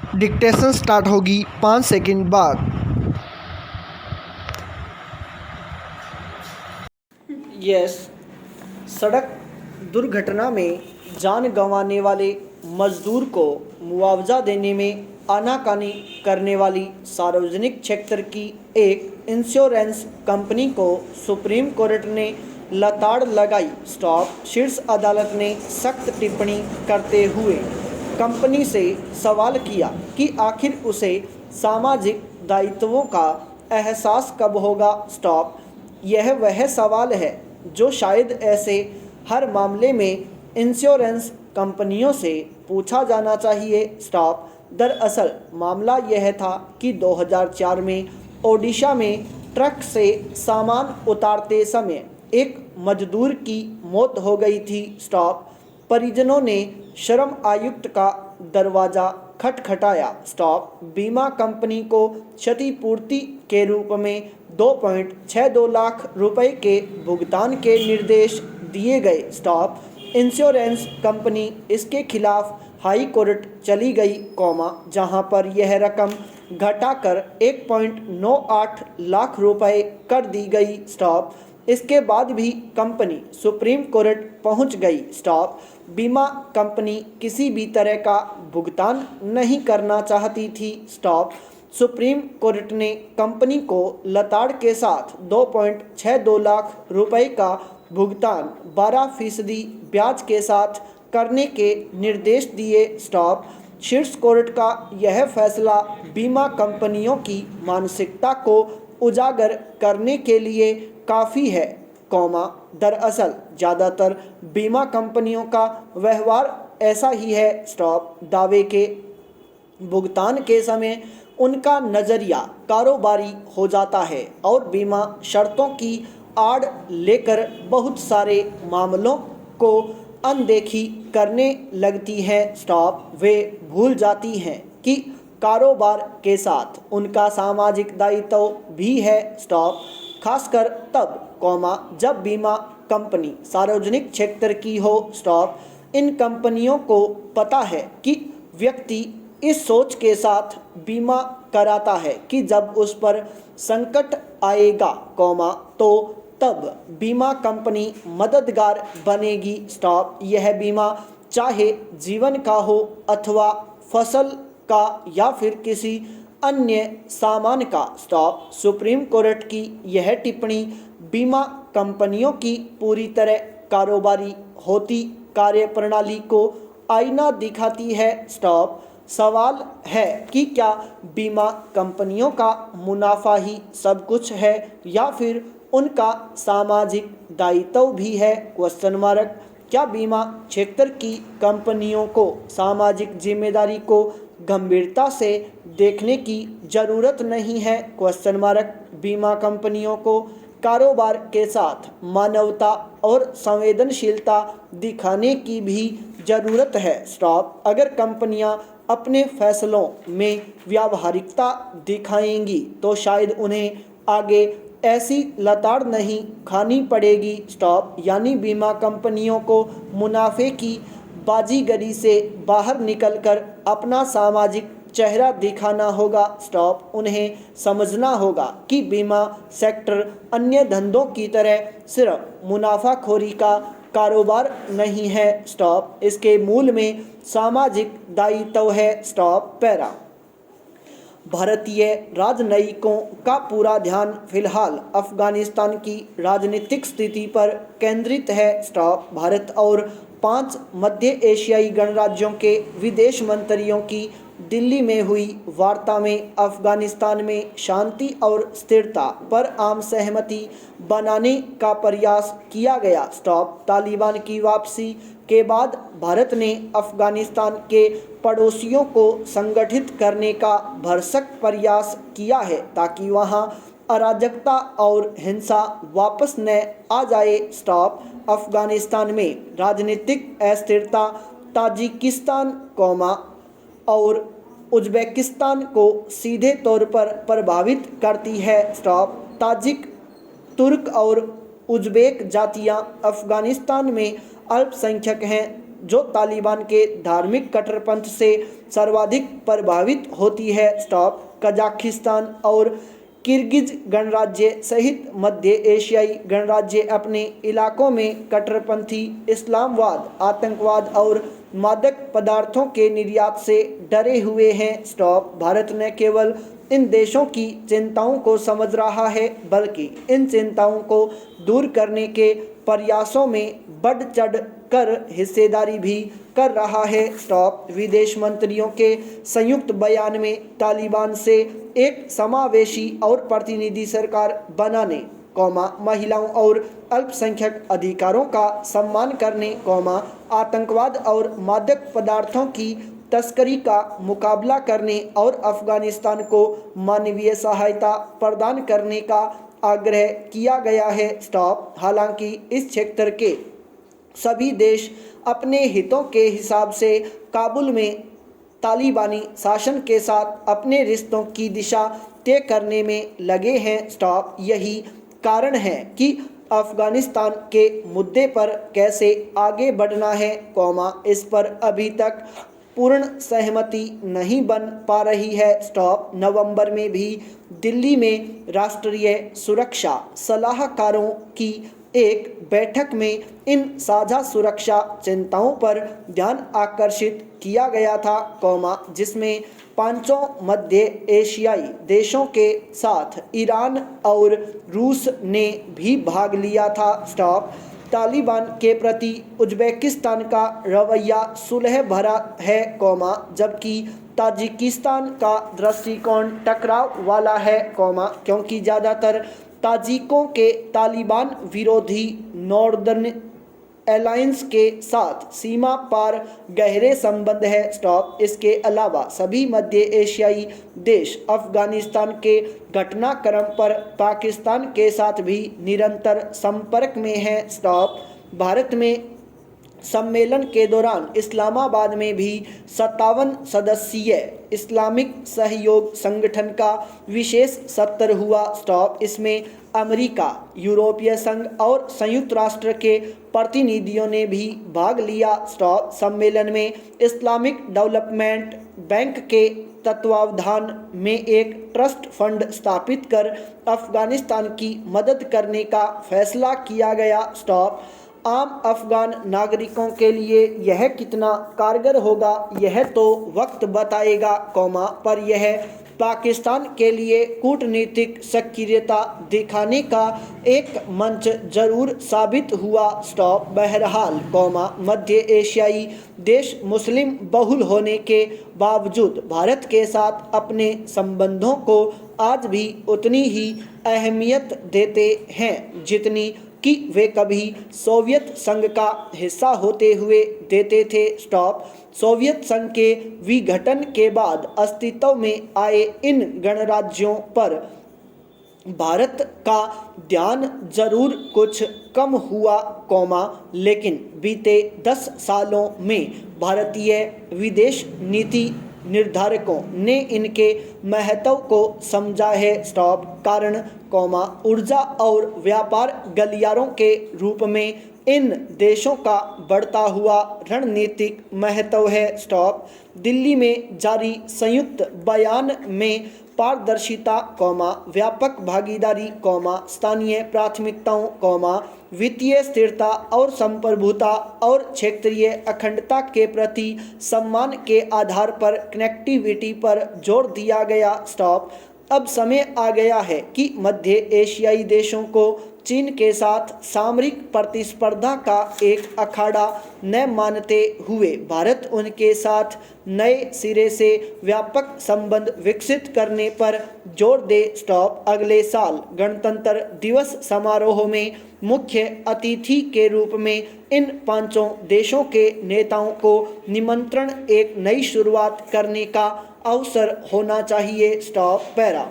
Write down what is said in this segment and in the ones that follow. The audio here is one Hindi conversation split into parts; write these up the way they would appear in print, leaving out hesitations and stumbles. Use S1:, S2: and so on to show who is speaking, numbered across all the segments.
S1: डिक्टेशन स्टार्ट होगी 5 सेकंड बाद। यस, सड़क दुर्घटना में जान गंवाने वाले मजदूर को मुआवजा देने में आनाकानी करने वाली सार्वजनिक क्षेत्र की एक इंश्योरेंस कंपनी को सुप्रीम कोर्ट ने लताड़ लगाई। स्टॉप। शीर्ष अदालत ने सख्त टिप्पणी करते हुए कंपनी से सवाल किया कि आखिर उसे सामाजिक दायित्वों का एहसास कब होगा। स्टॉप। यह वह सवाल है जो शायद ऐसे हर मामले में इंश्योरेंस कंपनियों से पूछा जाना चाहिए। स्टॉप। दरअसल मामला यह था कि 2004 में ओडिशा में ट्रक से सामान उतारते समय एक मजदूर की मौत हो गई थी। स्टॉप। परिजनों ने श्रम आयुक्त का दरवाजा खटखटाया। स्टॉप। बीमा कंपनी को क्षतिपूर्ति के रूप में 2.62 लाख रुपए के भुगतान के निर्देश दिए गए। स्टॉप। इंश्योरेंस कंपनी इसके खिलाफ हाई कोर्ट चली गई, जहां पर यह रकम घटाकर 1.98 लाख रुपए कर दी गई। स्टॉप। इसके बाद भी कंपनी सुप्रीम कोर्ट पहुंच गई। स्टॉप। बीमा कंपनी किसी भी तरह का भुगतान नहीं करना चाहती थी। स्टॉप। सुप्रीम कोर्ट ने कंपनी को लताड़ के साथ 2.62 लाख रुपए का भुगतान 12% ब्याज के साथ करने के निर्देश दिए। स्टॉप। शीर्ष कोर्ट का यह फैसला बीमा कंपनियों की मानसिकता को उजागर करने के लिए काफ़ी है, दरअसल ज़्यादातर बीमा कंपनियों का व्यवहार ऐसा ही है। स्टॉप। दावे के भुगतान के समय उनका नज़रिया कारोबारी हो जाता है और बीमा शर्तों की आड़ लेकर बहुत सारे मामलों को अनदेखी करने लगती हैं। स्टॉप। वे भूल जाती हैं कि कारोबार के साथ उनका सामाजिक दायित्व भी है। स्टॉप। खासकर तब, जब बीमा कंपनी सार्वजनिक क्षेत्र की हो। स्टॉप। इन कंपनियों को पता है कि व्यक्ति इस सोच के साथ बीमा कराता है कि जब उस पर संकट आएगा, तो तब बीमा कंपनी मददगार बनेगी। स्टॉप। यह बीमा चाहे जीवन का हो अथवा फसल का या फिर किसी अन्य सामान का। स्टॉप। सुप्रीम कोर्ट की यह टिप्पणी बीमा कंपनियों की पूरी तरह कारोबारी होती कार्यप्रणाली को आईना दिखाती है। स्टॉप। सवाल है कि क्या बीमा कंपनियों का मुनाफा ही सब कुछ है या फिर उनका सामाजिक दायित्व भी है? क्या बीमा क्षेत्र की कंपनियों को सामाजिक जिम्मेदारी को गंभीरता से देखने की ज़रूरत नहीं है? बीमा कंपनियों को कारोबार के साथ मानवता और संवेदनशीलता दिखाने की भी ज़रूरत है। स्टॉप। अगर कंपनियां अपने फैसलों में व्यावहारिकता दिखाएंगी तो शायद उन्हें आगे ऐसी लताड़ नहीं खानी पड़ेगी। स्टॉप। यानी बीमा कंपनियों को मुनाफे की बाजीगरी से बाहर निकलकर अपना सामाजिक चेहरा दिखाना होगा। स्टॉप। उन्हें समझना होगा कि बीमा सेक्टर अन्य धंधों की तरह सिर्फ मुनाफाखोरी का कारोबार नहीं है। स्टॉप। इसके मूल में सामाजिक दायित्व है। स्टॉप। पैरा। भारतीय राजनयिकों का पूरा ध्यान फिलहाल अफगानिस्तान की राजनीतिक स्थिति पर केंद्रित है। स्टॉप। भारत और 5 मध्य एशियाई गणराज्यों के विदेश मंत्रियों की दिल्ली में हुई वार्ता में अफगानिस्तान में शांति और स्थिरता पर आम सहमति बनाने का प्रयास किया गया। स्टॉप। तालिबान की वापसी के बाद भारत ने अफगानिस्तान के पड़ोसियों को संगठित करने का भरसक प्रयास किया है ताकि वहां अराजकता और हिंसा वापस न आ जाए। स्टॉप। अफगानिस्तान में राजनीतिक अस्थिरता ताजिकिस्तान, और उज़्बेकिस्तान को सीधे तौर पर प्रभावित करती है। स्टॉप। ताजिक, तुर्क और उज़्बेक जातियां अफगानिस्तान में अल्पसंख्यक हैं, जो तालिबान के धार्मिक कट्टरपंथ से सर्वाधिक प्रभावित होती है। स्टॉप। कजाकिस्तान और किर्गिज गणराज्य सहित मध्य एशियाई गणराज्य अपने इलाकों में कट्टरपंथी इस्लामवाद, आतंकवाद और मादक पदार्थों के निर्यात से डरे हुए हैं। स्टॉप। भारत न केवल इन देशों की चिंताओं को समझ रहा है बल्कि इन चिंताओं को दूर करने के प्रयासों में बढ़ चढ़ कर हिस्सेदारी भी कर रहा है। स्टॉप। विदेश मंत्रियों के संयुक्त बयान में तालिबान से एक समावेशी और प्रतिनिधि सरकार बनाने, महिलाओं और अल्पसंख्यक अधिकारों का सम्मान करने, आतंकवाद और मादक पदार्थों की तस्करी का मुकाबला करने और अफगानिस्तान को मानवीय सहायता प्रदान करने का आग्रह किया गया है। स्टॉप। हालांकि इस क्षेत्र के सभी देश अपने हितों के हिसाब से काबुल में तालिबानी शासन के साथ अपने रिश्तों की दिशा तय करने में लगे हैं। स्टॉप। यही कारण है कि अफगानिस्तान के मुद्दे पर कैसे आगे बढ़ना है, इस पर अभी तक पूर्ण सहमति नहीं बन पा रही है। स्टॉप। नवंबर में भी दिल्ली में राष्ट्रीय सुरक्षा सलाहकारों की एक बैठक में इन साझा सुरक्षा चिंताओं पर ध्यान आकर्षित किया गया था, जिसमें पांचों मध्य एशियाई देशों के साथ ईरान और रूस ने भी भाग लिया था। स्टॉप। तालिबान के प्रति उज्बेकिस्तान का रवैया सुलह भरा है, जबकि ताजिकिस्तान का दृष्टिकोण टकराव वाला है, क्योंकि ज़्यादातर ताजिकों के तालिबान विरोधी नॉर्दर्न अलायंस के साथ सीमा पार गहरे संबंध है। स्टॉप। इसके अलावा सभी मध्य एशियाई देश अफगानिस्तान के घटनाक्रम पर पाकिस्तान के साथ भी निरंतर संपर्क में हैं। स्टॉप। भारत में सम्मेलन के दौरान इस्लामाबाद में भी 57 सदस्यीय इस्लामिक सहयोग संगठन का विशेष सत्र हुआ। स्टॉप। इसमें अमेरिका, यूरोपीय संघ और संयुक्त राष्ट्र के प्रतिनिधियों ने भी भाग लिया। स्टॉप। सम्मेलन में इस्लामिक डेवलपमेंट बैंक के तत्वावधान में एक ट्रस्ट फंड स्थापित कर अफगानिस्तान की मदद करने का फैसला किया गया। स्टॉप। आम अफगान नागरिकों के लिए यह कितना कारगर होगा यह तो वक्त बताएगा, पर यह पाकिस्तान के लिए कूटनीतिक सक्रियता दिखाने का एक मंच जरूर साबित हुआ। स्टॉप। बहरहाल, मध्य एशियाई देश मुस्लिम बहुल होने के बावजूद भारत के साथ अपने संबंधों को आज भी उतनी ही अहमियत देते हैं जितनी कि वे कभी सोवियत संघ का हिस्सा होते हुए देते थे। स्टॉप। सोवियत संघ के विघटन के बाद अस्तित्व में आए इन गणराज्यों पर भारत का ध्यान जरूर कुछ कम हुआ, लेकिन बीते 10 सालों में भारतीय विदेश नीति निर्धारकों ने इनके महत्व को समझा है। स्टॉप। कारण, ऊर्जा और व्यापार गलियारों के रूप में इन देशों का बढ़ता हुआ रणनीतिक महत्व है। स्टॉप। दिल्ली में जारी संयुक्त बयान में पारदर्शिता, व्यापक भागीदारी, स्थानीय प्राथमिकताओं, वित्तीय स्थिरता और संप्रभुता और क्षेत्रीय अखंडता के प्रति सम्मान के आधार पर कनेक्टिविटी पर जोर दिया गया। स्टॉप। अब समय आ गया है कि मध्य एशियाई देशों को चीन के साथ सामरिक प्रतिस्पर्धा का एक अखाड़ा न मानते हुए भारत उनके साथ नए सिरे से व्यापक संबंध विकसित करने पर जोर दे। स्टॉप। अगले साल गणतंत्र दिवस समारोह में मुख्य अतिथि के रूप में इन पांचों देशों के नेताओं को निमंत्रण एक नई शुरुआत करने का अवसर होना चाहिए। स्टॉप। पैरा।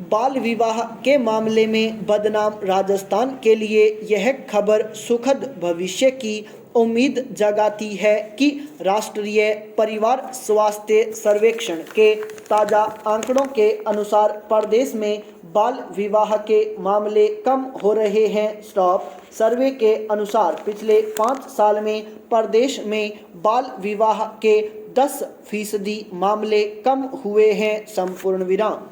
S1: बाल विवाह के मामले में बदनाम राजस्थान के लिए यह खबर सुखद भविष्य की उम्मीद जगाती है कि राष्ट्रीय परिवार स्वास्थ्य सर्वेक्षण के ताज़ा आंकड़ों के अनुसार प्रदेश में बाल विवाह के मामले कम हो रहे हैं स्टॉप। सर्वे के अनुसार पिछले 5 साल में प्रदेश में बाल विवाह के 10% मामले कम हुए हैं संपूर्ण विराम।